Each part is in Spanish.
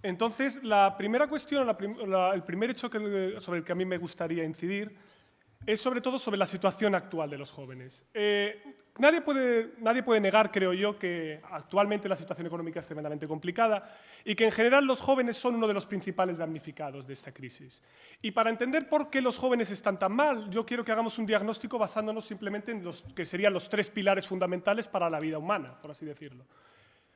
Entonces, la primera cuestión, el primer hecho sobre el que a mí me gustaría incidir es sobre todo sobre la situación actual de los jóvenes. Nadie puede negar, creo yo, que actualmente la situación económica es tremendamente complicada y que en general los jóvenes son uno de los principales damnificados de esta crisis. Y para entender por qué los jóvenes están tan mal, yo quiero que hagamos un diagnóstico basándonos simplemente en los que serían los tres pilares fundamentales para la vida humana, por así decirlo.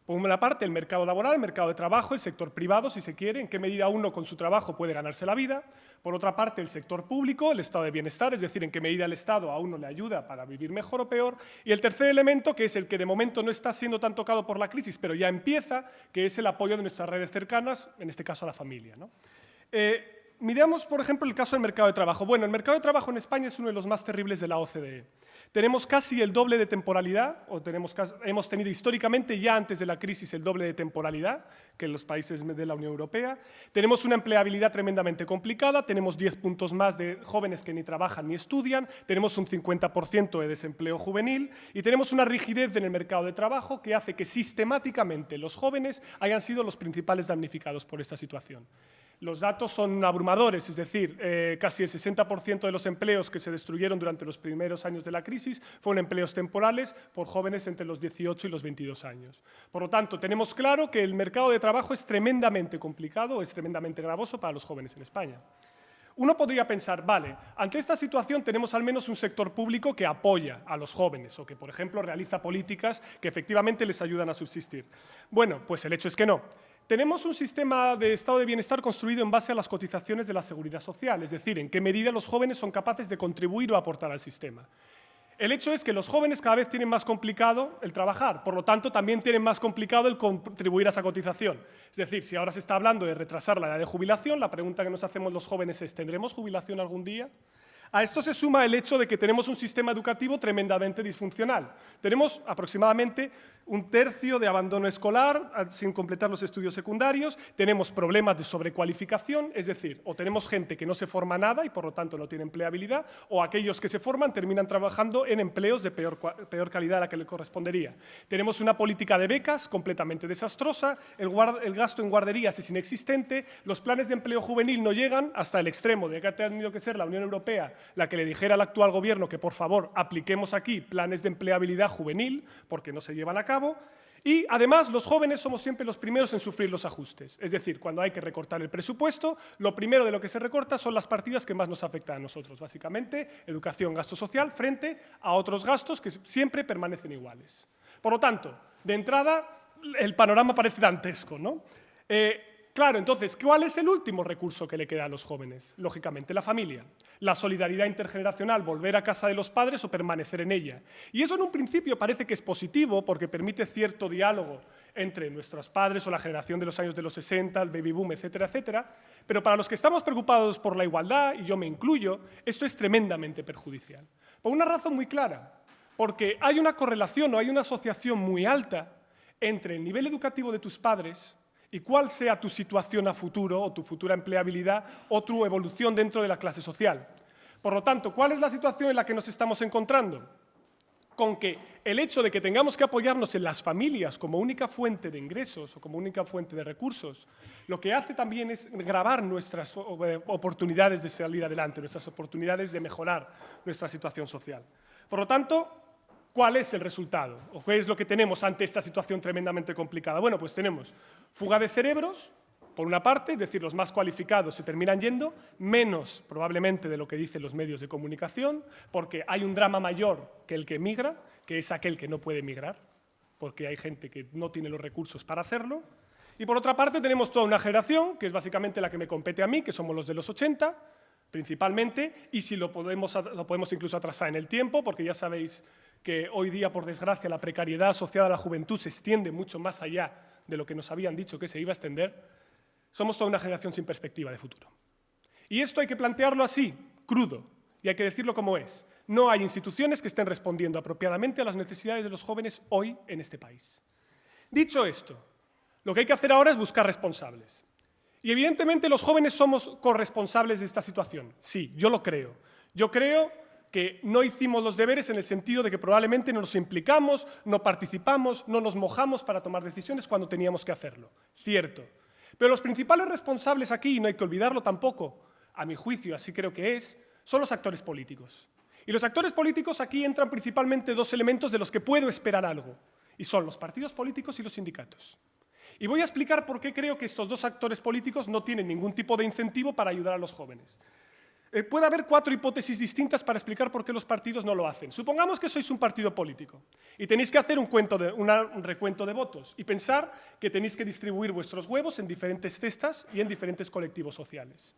Por una parte, el mercado laboral, el mercado de trabajo, el sector privado, si se quiere, en qué medida uno con su trabajo puede ganarse la vida. Por otra parte, el sector público, el estado de bienestar, es decir, en qué medida el Estado a uno le ayuda para vivir mejor o peor. Y el tercer elemento, que es el que de momento no está siendo tan tocado por la crisis, pero ya empieza, que es el apoyo de nuestras redes cercanas, en este caso a la familia, ¿no? Miremos, por ejemplo, el caso del mercado de trabajo. Bueno, el mercado de trabajo en España es uno de los más terribles de la OCDE. Tenemos casi el doble de temporalidad, hemos tenido históricamente ya antes de la crisis el doble de temporalidad que en los países de la Unión Europea. Tenemos una empleabilidad tremendamente complicada, tenemos 10 puntos más de jóvenes que ni trabajan ni estudian, tenemos un 50% de desempleo juvenil y tenemos una rigidez en el mercado de trabajo que hace que sistemáticamente los jóvenes hayan sido los principales damnificados por esta situación. Los datos son abrumadores, es decir, casi el 60% de los empleos que se destruyeron durante los primeros años de la crisis fueron empleos temporales por jóvenes entre los 18 y los 22 años. Por lo tanto, tenemos claro que el mercado de trabajo es tremendamente complicado, es tremendamente gravoso para los jóvenes en España. Uno podría pensar, vale, ante esta situación tenemos al menos un sector público que apoya a los jóvenes o que, por ejemplo, realiza políticas que efectivamente les ayudan a subsistir. Bueno, pues el hecho es que no. Tenemos un sistema de estado de bienestar construido en base a las cotizaciones de la seguridad social, es decir, en qué medida los jóvenes son capaces de contribuir o aportar al sistema. El hecho es que los jóvenes cada vez tienen más complicado el trabajar, por lo tanto también tienen más complicado el contribuir a esa cotización. Es decir, si ahora se está hablando de retrasar la edad de jubilación, la pregunta que nos hacemos los jóvenes es ¿tendremos jubilación algún día? A esto se suma el hecho de que tenemos un sistema educativo tremendamente disfuncional. Tenemos aproximadamente un tercio de abandono escolar sin completar los estudios secundarios, tenemos problemas de sobrecualificación, es decir, o tenemos gente que no se forma nada y por lo tanto no tiene empleabilidad, o aquellos que se forman terminan trabajando en empleos de peor calidad a la que le correspondería. Tenemos una política de becas completamente desastrosa, el gasto en guarderías es inexistente, los planes de empleo juvenil no llegan hasta el extremo de que ha tenido que ser la Unión Europea la que le dijera al actual gobierno que por favor apliquemos aquí planes de empleabilidad juvenil porque no se llevan a cabo. Y además los jóvenes somos siempre los primeros en sufrir los ajustes. Es decir, cuando hay que recortar el presupuesto, lo primero de lo que se recorta son las partidas que más nos afectan a nosotros. Básicamente, educación, gasto social, frente a otros gastos que siempre permanecen iguales. Por lo tanto, de entrada, el panorama parece dantesco, ¿no? Claro, entonces, ¿cuál es el último recurso que le queda a los jóvenes? Lógicamente, la familia. La solidaridad intergeneracional, volver a casa de los padres o permanecer en ella. Y eso en un principio parece que es positivo porque permite cierto diálogo entre nuestros padres o la generación de los años de los 60, el baby boom, etcétera, etcétera. Pero para los que estamos preocupados por la igualdad, y yo me incluyo, esto es tremendamente perjudicial. Por una razón muy clara, porque hay una correlación o hay una asociación muy alta entre el nivel educativo de tus padres y cuál sea tu situación a futuro o tu futura empleabilidad o tu evolución dentro de la clase social. Por lo tanto, ¿cuál es la situación en la que nos estamos encontrando? Con que el hecho de que tengamos que apoyarnos en las familias como única fuente de ingresos o como única fuente de recursos, lo que hace también es gravar nuestras oportunidades de salir adelante, nuestras oportunidades de mejorar nuestra situación social. Por lo tanto, ¿cuál es el resultado? ¿O qué es lo que tenemos ante esta situación tremendamente complicada? Bueno, pues tenemos fuga de cerebros, por una parte, es decir, los más cualificados se terminan yendo, menos probablemente de lo que dicen los medios de comunicación, porque hay un drama mayor que el que migra, que es aquel que no puede migrar, porque hay gente que no tiene los recursos para hacerlo. Y por otra parte tenemos toda una generación, que es básicamente la que me compete a mí, que somos los de los 80, principalmente, y si lo podemos incluso atrasar en el tiempo, porque ya sabéis que hoy día, por desgracia, la precariedad asociada a la juventud se extiende mucho más allá de lo que nos habían dicho que se iba a extender, somos toda una generación sin perspectiva de futuro. Y esto hay que plantearlo así, crudo, y hay que decirlo como es. No hay instituciones que estén respondiendo apropiadamente a las necesidades de los jóvenes hoy en este país. Dicho esto, lo que hay que hacer ahora es buscar responsables. Y evidentemente los jóvenes somos corresponsables de esta situación. Sí, yo lo creo. Yo creo que no hicimos los deberes en el sentido de que probablemente no nos implicamos, no participamos, no nos mojamos para tomar decisiones cuando teníamos que hacerlo. Cierto. Pero los principales responsables aquí, y no hay que olvidarlo tampoco, a mi juicio, así creo que es, son los actores políticos. Y los actores políticos aquí entran principalmente dos elementos de los que puedo esperar algo, y son los partidos políticos y los sindicatos. Y voy a explicar por qué creo que estos dos actores políticos no tienen ningún tipo de incentivo para ayudar a los jóvenes. Puede haber 4 hipótesis distintas para explicar por qué los partidos no lo hacen. Supongamos que sois un partido político y tenéis que hacer un recuento de votos y pensar que tenéis que distribuir vuestros huevos en diferentes cestas y en diferentes colectivos sociales.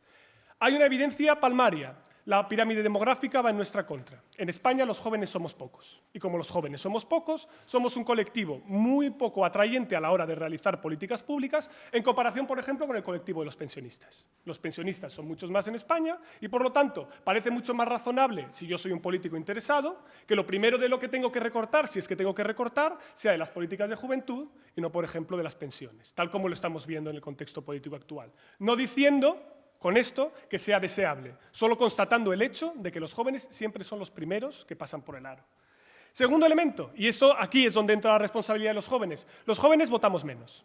Hay una evidencia palmaria. La pirámide demográfica va en nuestra contra. En España los jóvenes somos pocos. Y como los jóvenes somos pocos, somos un colectivo muy poco atrayente a la hora de realizar políticas públicas en comparación, por ejemplo, con el colectivo de los pensionistas. Los pensionistas son muchos más en España y, por lo tanto, parece mucho más razonable, si yo soy un político interesado, que lo primero de lo que tengo que recortar, si es que tengo que recortar, sea de las políticas de juventud y no, por ejemplo, de las pensiones, tal como lo estamos viendo en el contexto político actual. No diciendo con esto que sea deseable, solo constatando el hecho de que los jóvenes siempre son los primeros que pasan por el aro. Segundo elemento, y esto aquí es donde entra la responsabilidad de los jóvenes votamos menos.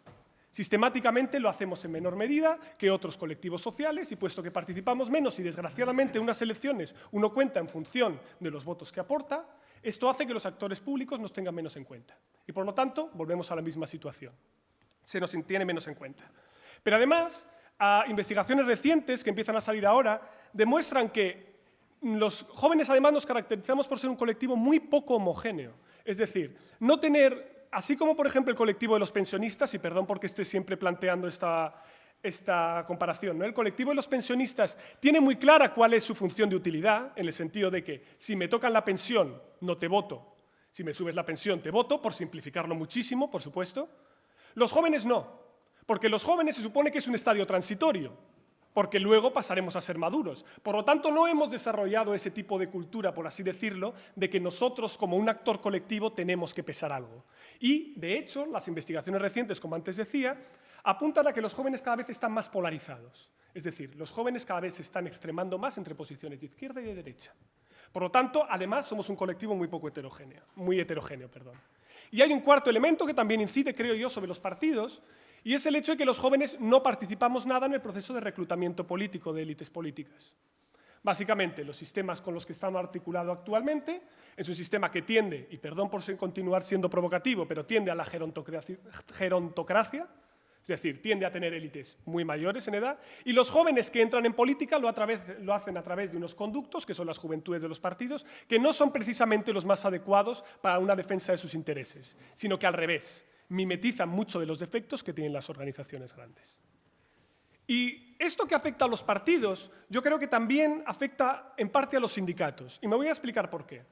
Sistemáticamente lo hacemos en menor medida que otros colectivos sociales y puesto que participamos menos y desgraciadamente en unas elecciones uno cuenta en función de los votos que aporta, esto hace que los actores públicos nos tengan menos en cuenta. Y por lo tanto, volvemos a la misma situación. Se nos tiene menos en cuenta. Pero además, investigaciones recientes que empiezan a salir ahora demuestran que los jóvenes además nos caracterizamos por ser un colectivo muy poco homogéneo. Es decir, no tener, así como por ejemplo el colectivo de los pensionistas, y perdón porque esté siempre planteando esta comparación, ¿no? El colectivo de los pensionistas tiene muy clara cuál es su función de utilidad, en el sentido de que si me tocan la pensión no te voto, si me subes la pensión te voto, por simplificarlo muchísimo, por supuesto. Los jóvenes no. Porque los jóvenes se supone que es un estadio transitorio, porque luego pasaremos a ser maduros. Por lo tanto, no hemos desarrollado ese tipo de cultura, por así decirlo, de que nosotros, como un actor colectivo, tenemos que pesar algo. Y, de hecho, las investigaciones recientes, como antes decía, apuntan a que los jóvenes cada vez están más polarizados. Es decir, los jóvenes cada vez se están extremando más entre posiciones de izquierda y de derecha. Por lo tanto, además, somos un colectivo muy heterogéneo. Y hay un cuarto elemento que también incide, creo yo, sobre los partidos, y es el hecho de que los jóvenes no participamos nada en el proceso de reclutamiento político de élites políticas. Básicamente, los sistemas con los que estamos articulados actualmente es un sistema que tiende, y perdón por continuar siendo provocativo, pero tiende a la gerontocracia, es decir, tiende a tener élites muy mayores en edad, y los jóvenes que entran en política lo hacen a través de unos conductos, que son las juventudes de los partidos, que no son precisamente los más adecuados para una defensa de sus intereses, sino que al revés, mimetizan mucho de los defectos que tienen las organizaciones grandes. Y esto que afecta a los partidos, yo creo que también afecta en parte a los sindicatos. Y me voy a explicar por qué.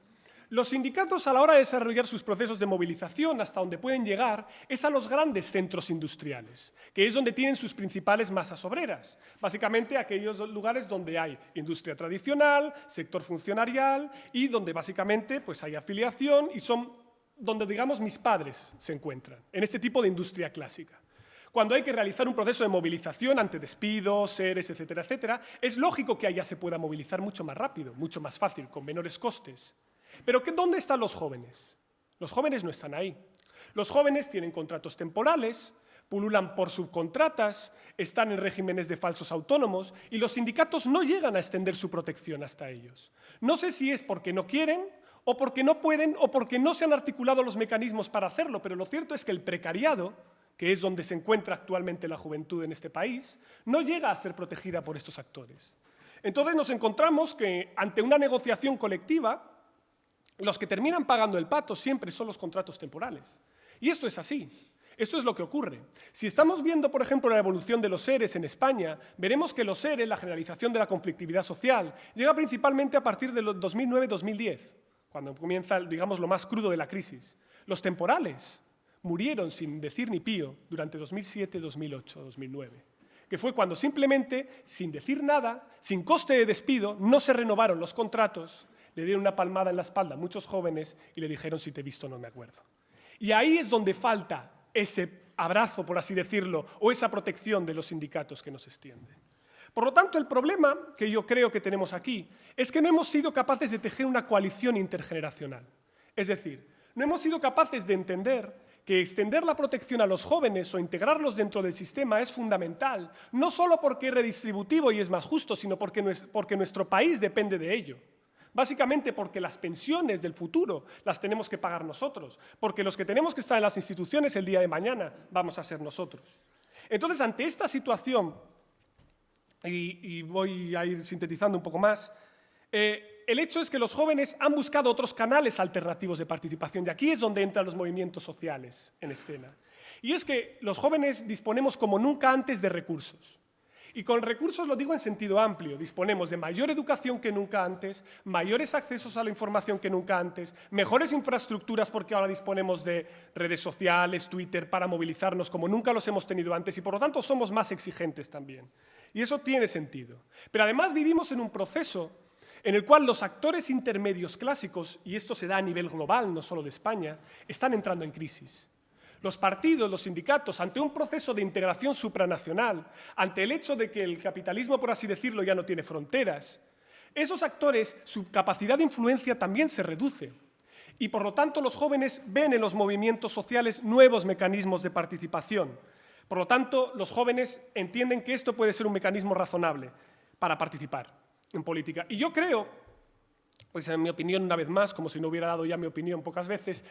Los sindicatos, a la hora de desarrollar sus procesos de movilización, hasta donde pueden llegar, es a los grandes centros industriales, que es donde tienen sus principales masas obreras. Básicamente aquellos lugares donde hay industria tradicional, sector funcionarial y donde básicamente pues, hay afiliación y son donde, digamos, mis padres se encuentran, en este tipo de industria clásica. Cuando hay que realizar un proceso de movilización ante despidos, ERES, etcétera, etcétera, es lógico que allá se pueda movilizar mucho más rápido, mucho más fácil, con menores costes. Pero ¿dónde están los jóvenes? Los jóvenes no están ahí. Los jóvenes tienen contratos temporales, pululan por subcontratas, están en regímenes de falsos autónomos y los sindicatos no llegan a extender su protección hasta ellos. No sé si es porque no quieren, o porque no pueden, o porque no se han articulado los mecanismos para hacerlo, pero lo cierto es que el precariado, que es donde se encuentra actualmente la juventud en este país, no llega a ser protegida por estos actores. Entonces nos encontramos que ante una negociación colectiva, los que terminan pagando el pato siempre son los contratos temporales. Y esto es así. Esto es lo que ocurre. Si estamos viendo, por ejemplo, la evolución de los ERES en España, veremos que los ERES, la generalización de la conflictividad social, llega principalmente a partir de 2009-2010, cuando comienza, digamos, lo más crudo de la crisis. Los temporales murieron sin decir ni pío durante 2007, 2008, 2009, que fue cuando simplemente, sin decir nada, sin coste de despido, no se renovaron los contratos, le dieron una palmada en la espalda a muchos jóvenes y le dijeron si te he visto no me acuerdo. Y ahí es donde falta ese abrazo, por así decirlo, o esa protección de los sindicatos que nos extiende. Por lo tanto, el problema que yo creo que tenemos aquí es que no hemos sido capaces de tejer una coalición intergeneracional. Es decir, no hemos sido capaces de entender que extender la protección a los jóvenes o integrarlos dentro del sistema es fundamental, no solo porque es redistributivo y es más justo, sino porque nuestro país depende de ello. Básicamente porque las pensiones del futuro las tenemos que pagar nosotros, porque los que tenemos que estar en las instituciones el día de mañana vamos a ser nosotros. Entonces, ante esta situación, y voy a ir sintetizando un poco más, el hecho es que los jóvenes han buscado otros canales alternativos de participación, y aquí es donde entran los movimientos sociales en escena. Y es que los jóvenes disponemos como nunca antes de recursos. Y con recursos lo digo en sentido amplio, disponemos de mayor educación que nunca antes, mayores accesos a la información que nunca antes, mejores infraestructuras porque ahora disponemos de redes sociales, Twitter, para movilizarnos como nunca los hemos tenido antes y por lo tanto somos más exigentes también. Y eso tiene sentido. Pero además vivimos en un proceso en el cual los actores intermedios clásicos, y esto se da a nivel global, no solo de España, están entrando en crisis. Los partidos, los sindicatos, ante un proceso de integración supranacional, ante el hecho de que el capitalismo, por así decirlo, ya no tiene fronteras, esos actores, su capacidad de influencia también se reduce. Y por lo tanto los jóvenes ven en los movimientos sociales nuevos mecanismos de participación. Por lo tanto, los jóvenes entienden que esto puede ser un mecanismo razonable para participar en política. Y yo creo, pues en mi opinión una vez más, como si no hubiera dado ya mi opinión pocas veces,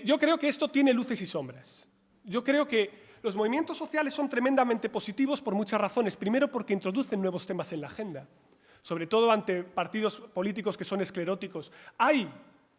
yo creo que esto tiene luces y sombras. Yo creo que los movimientos sociales son tremendamente positivos por muchas razones. Primero, porque introducen nuevos temas en la agenda, sobre todo ante partidos políticos que son escleróticos. Hay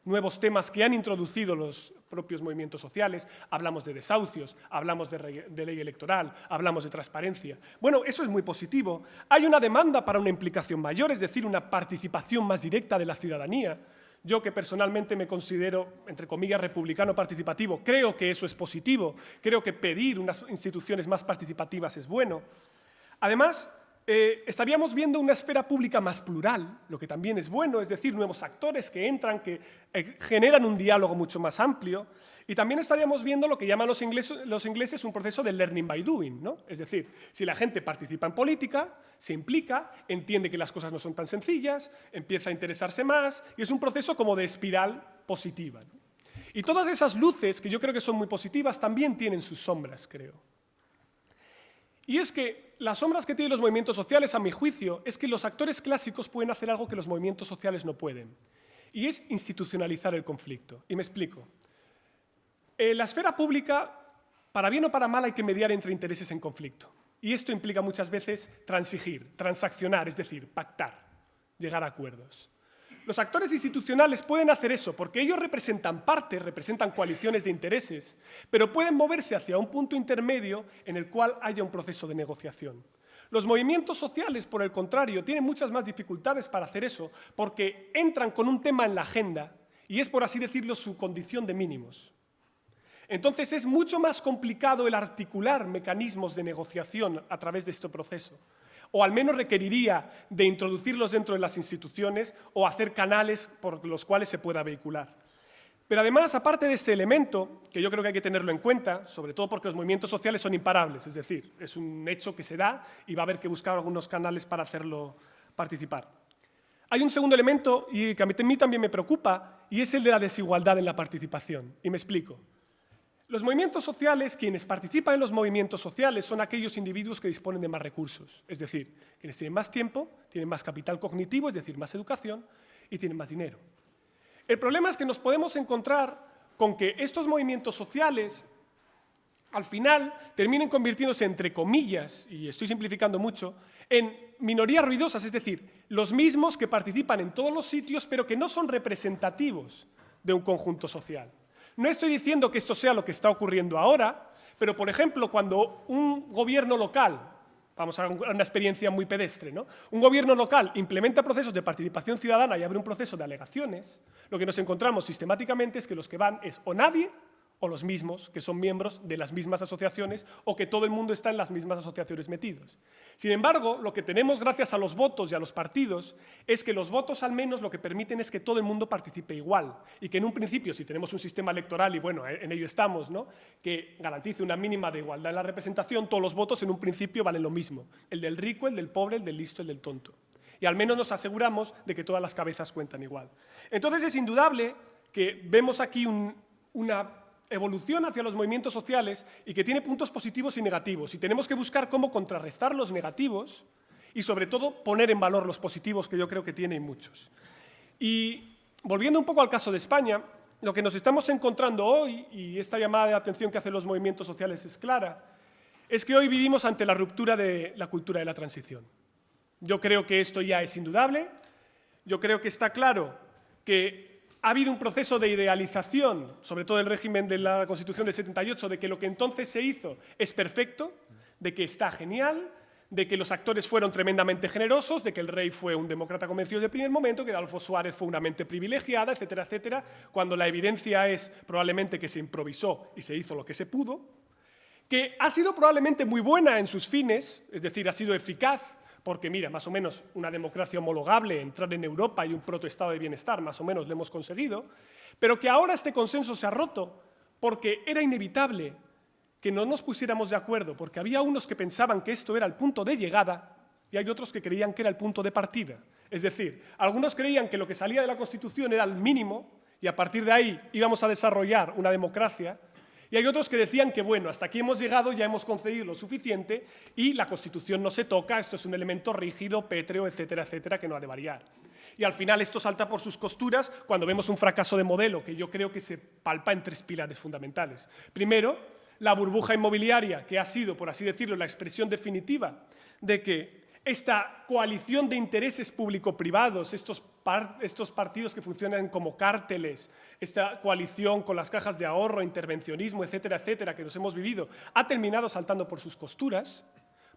nuevos temas que han introducido los propios movimientos sociales. Hablamos de desahucios, hablamos de ley electoral, hablamos de transparencia. Bueno, eso es muy positivo. Hay una demanda para una implicación mayor, es decir, una participación más directa de la ciudadanía. Yo, que personalmente me considero, entre comillas, republicano participativo, creo que eso es positivo, creo que pedir unas instituciones más participativas es bueno. Además, estaríamos viendo una esfera pública más plural, lo que también es bueno, es decir, nuevos actores que entran, que generan un diálogo mucho más amplio. Y también estaríamos viendo lo que llaman los ingleses un proceso de learning by doing, ¿no? Es decir, si la gente participa en política, se implica, entiende que las cosas no son tan sencillas, empieza a interesarse más, y es un proceso como de espiral positiva, ¿no? Y todas esas luces, que yo creo que son muy positivas, también tienen sus sombras, creo. Y es que las sombras que tienen los movimientos sociales, a mi juicio, es que los actores clásicos pueden hacer algo que los movimientos sociales no pueden, y es institucionalizar el conflicto. Y me explico. En la esfera pública, para bien o para mal, hay que mediar entre intereses en conflicto. Y esto implica muchas veces transigir, transaccionar, es decir, pactar, llegar a acuerdos. Los actores institucionales pueden hacer eso porque ellos representan partes, representan coaliciones de intereses, pero pueden moverse hacia un punto intermedio en el cual haya un proceso de negociación. Los movimientos sociales, por el contrario, tienen muchas más dificultades para hacer eso porque entran con un tema en la agenda y es, por así decirlo, su condición de mínimos. Entonces es mucho más complicado el articular mecanismos de negociación a través de este proceso, o al menos requeriría de introducirlos dentro de las instituciones o hacer canales por los cuales se pueda vehicular. Pero además, aparte de este elemento, que yo creo que hay que tenerlo en cuenta, sobre todo porque los movimientos sociales son imparables, es decir, es un hecho que se da y va a haber que buscar algunos canales para hacerlo participar. Hay un segundo elemento y que a mí también me preocupa, y es el de la desigualdad en la participación. Y me explico. Los movimientos sociales, quienes participan en los movimientos sociales son aquellos individuos que disponen de más recursos, es decir, quienes tienen más tiempo, tienen más capital cognitivo, es decir, más educación, y tienen más dinero. El problema es que nos podemos encontrar con que estos movimientos sociales, al final, terminen convirtiéndose, entre comillas, y estoy simplificando mucho, en minorías ruidosas, es decir, los mismos que participan en todos los sitios, pero que no son representativos de un conjunto social. No estoy diciendo que esto sea lo que está ocurriendo ahora, pero, por ejemplo, cuando un gobierno local, vamos a una experiencia muy pedestre, ¿no? Un gobierno local implementa procesos de participación ciudadana y abre un proceso de alegaciones, lo que nos encontramos sistemáticamente es que los que van es o nadie o los mismos, que son miembros de las mismas asociaciones o que todo el mundo está en las mismas asociaciones metidos. Sin embargo, lo que tenemos gracias a los votos y a los partidos es que los votos al menos lo que permiten es que todo el mundo participe igual y que en un principio, si tenemos un sistema electoral, y bueno, en ello estamos, ¿no?, que garantice una mínima de igualdad en la representación, todos los votos en un principio valen lo mismo, el del rico, el del pobre, el del listo, el del tonto. Y al menos nos aseguramos de que todas las cabezas cuentan igual. Entonces es indudable que vemos aquí una evolución hacia los movimientos sociales y que tiene puntos positivos y negativos. Y tenemos que buscar cómo contrarrestar los negativos y, sobre todo, poner en valor los positivos, que yo creo que tiene muchos. Y volviendo un poco al caso de España, lo que nos estamos encontrando hoy, y esta llamada de atención que hacen los movimientos sociales es clara, es que hoy vivimos ante la ruptura de la cultura de la transición. Yo creo que esto ya es indudable. Yo creo que está claro que ha habido un proceso de idealización, sobre todo el régimen de la Constitución del 78, de que lo que entonces se hizo es perfecto, de que está genial, de que los actores fueron tremendamente generosos, de que el rey fue un demócrata convencido desde el primer momento, que Adolfo Suárez fue una mente privilegiada, etcétera, etcétera, cuando la evidencia es probablemente que se improvisó y se hizo lo que se pudo, que ha sido probablemente muy buena en sus fines, es decir, ha sido eficaz, porque mira, más o menos una democracia homologable, entrar en Europa y un protoestado de bienestar, más o menos lo hemos conseguido, pero que ahora este consenso se ha roto porque era inevitable que no nos pusiéramos de acuerdo, porque había unos que pensaban que esto era el punto de llegada y hay otros que creían que era el punto de partida. Es decir, algunos creían que lo que salía de la Constitución era el mínimo y a partir de ahí íbamos a desarrollar una democracia, y hay otros que decían que, bueno, hasta aquí hemos llegado, ya hemos conseguido lo suficiente y la Constitución no se toca, esto es un elemento rígido, pétreo, etcétera, etcétera, que no ha de variar. Y al final esto salta por sus costuras cuando vemos un fracaso de modelo, que yo creo que se palpa en tres pilares fundamentales. Primero, la burbuja inmobiliaria, que ha sido, por así decirlo, la expresión definitiva de que esta coalición de intereses público-privados, estos partidos que funcionan como cárteles, esta coalición con las cajas de ahorro, intervencionismo, etcétera, etcétera, que nos hemos vivido, ha terminado saltando por sus costuras.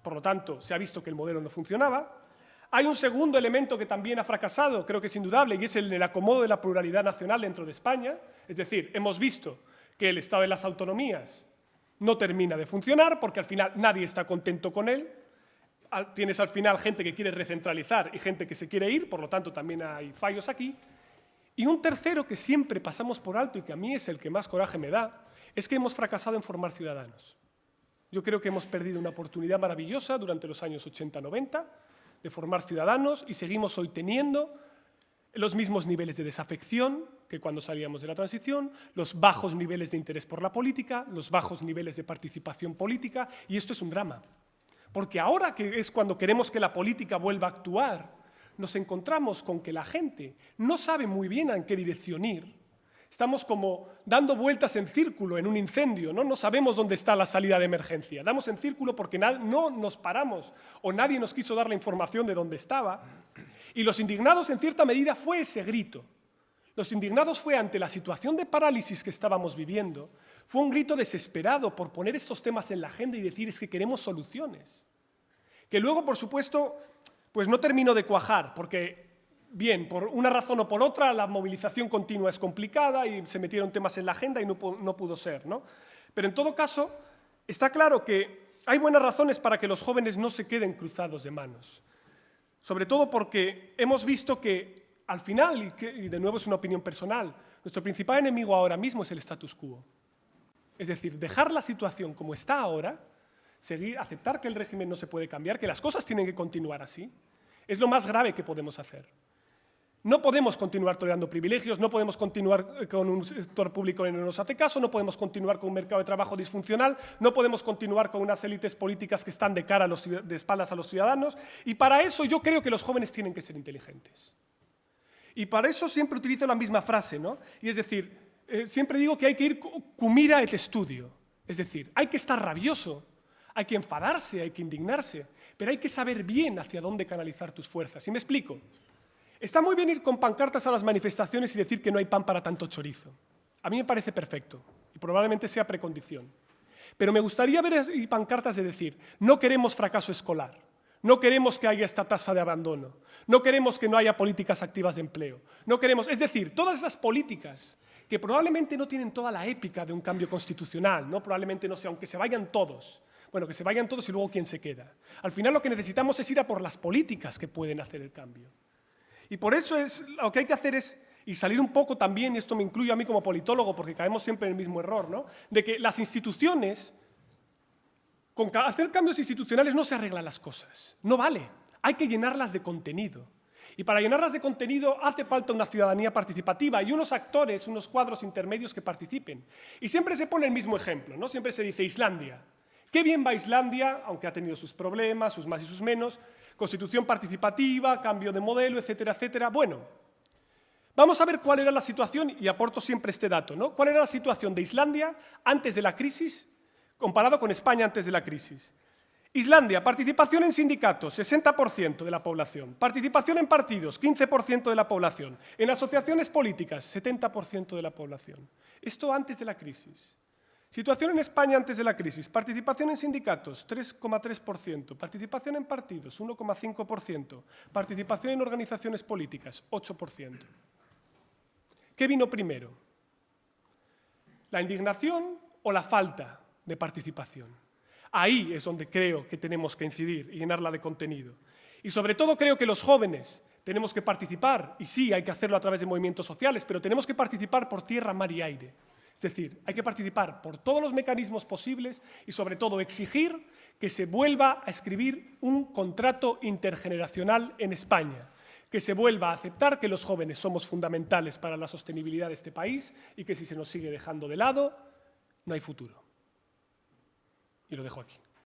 Por lo tanto, se ha visto que el modelo no funcionaba. Hay un segundo elemento que también ha fracasado, creo que es indudable, y es el acomodo de la pluralidad nacional dentro de España. Es decir, hemos visto que el Estado de las autonomías no termina de funcionar porque al final nadie está contento con él. Tienes al final gente que quiere recentralizar y gente que se quiere ir, por lo tanto también hay fallos aquí. Y un tercero que siempre pasamos por alto y que a mí es el que más coraje me da, es que hemos fracasado en formar ciudadanos. Yo creo que hemos perdido una oportunidad maravillosa durante los años 80-90 de formar ciudadanos y seguimos hoy teniendo los mismos niveles de desafección que cuando salíamos de la transición, los bajos niveles de interés por la política, los bajos niveles de participación política, y esto es un drama. Porque ahora que es cuando queremos que la política vuelva a actuar, nos encontramos con que la gente no sabe muy bien en qué dirección ir. Estamos como dando vueltas en círculo en un incendio, ¿no? No sabemos dónde está la salida de emergencia. Damos en círculo porque no nos paramos o nadie nos quiso dar la información de dónde estaba. Y los indignados, en cierta medida, fue ese grito. Los indignados fue ante la situación de parálisis que estábamos viviendo, fue un grito desesperado por poner estos temas en la agenda y decir es que queremos soluciones. Que luego, por supuesto, pues no terminó de cuajar, porque, bien, por una razón o por otra, la movilización continua es complicada y se metieron temas en la agenda y no pudo ser, ¿no? Pero en todo caso, está claro que hay buenas razones para que los jóvenes no se queden cruzados de manos. Sobre todo porque hemos visto que, al final, y de nuevo es una opinión personal, nuestro principal enemigo ahora mismo es el status quo. Es decir, dejar la situación como está ahora, aceptar que el régimen no se puede cambiar, que las cosas tienen que continuar así, es lo más grave que podemos hacer. No podemos continuar tolerando privilegios, no podemos continuar con un sector público que no nos hace caso, no podemos continuar con un mercado de trabajo disfuncional, no podemos continuar con unas élites políticas que están de cara de espaldas a los ciudadanos, y para eso yo creo que los jóvenes tienen que ser inteligentes. Y para eso siempre utilizo la misma frase, ¿no? Y es decir, siempre digo que hay que ir cum mira et studio, es decir, hay que estar rabioso, hay que enfadarse, hay que indignarse, pero hay que saber bien hacia dónde canalizar tus fuerzas. ¿Y me explico? Está muy bien ir con pancartas a las manifestaciones y decir que no hay pan para tanto chorizo. A mí me parece perfecto y probablemente sea precondición. Pero me gustaría ver pancartas de decir, no queremos fracaso escolar, no queremos que haya esta tasa de abandono, no queremos que no haya políticas activas de empleo, no queremos, es decir, todas esas políticas que probablemente no tienen toda la épica de un cambio constitucional, ¿no? Probablemente no sea, aunque se vayan todos. Bueno, que se vayan todos y luego ¿quién se queda? Al final lo que necesitamos es ir a por las políticas que pueden hacer el cambio. Y por eso lo que hay que hacer es, y salir un poco también, y esto me incluye a mí como politólogo, porque caemos siempre en el mismo error, ¿no? De que las instituciones, con hacer cambios institucionales no se arreglan las cosas. No vale. Hay que llenarlas de contenido. Y para llenarlas de contenido hace falta una ciudadanía participativa y unos actores, unos cuadros intermedios que participen. Y siempre se pone el mismo ejemplo, ¿no? Siempre se dice Islandia. Qué bien va Islandia, aunque ha tenido sus problemas, sus más y sus menos, constitución participativa, cambio de modelo, etcétera, etcétera. Bueno, vamos a ver cuál era la situación, y aporto siempre este dato, ¿no? ¿Cuál era la situación de Islandia antes de la crisis comparado con España antes de la crisis? Islandia, participación en sindicatos, 60% de la población. Participación en partidos, 15% de la población. En asociaciones políticas, 70% de la población. Esto antes de la crisis. Situación en España antes de la crisis. Participación en sindicatos, 3,3%. Participación en partidos, 1,5%. Participación en organizaciones políticas, 8%. ¿Qué vino primero? ¿La indignación o la falta de participación? Ahí es donde creo que tenemos que incidir y llenarla de contenido. Y sobre todo creo que los jóvenes tenemos que participar, y sí, hay que hacerlo a través de movimientos sociales, pero tenemos que participar por tierra, mar y aire. Es decir, hay que participar por todos los mecanismos posibles y sobre todo exigir que se vuelva a escribir un contrato intergeneracional en España, que se vuelva a aceptar que los jóvenes somos fundamentales para la sostenibilidad de este país y que si se nos sigue dejando de lado, no hay futuro. Y lo dejo aquí.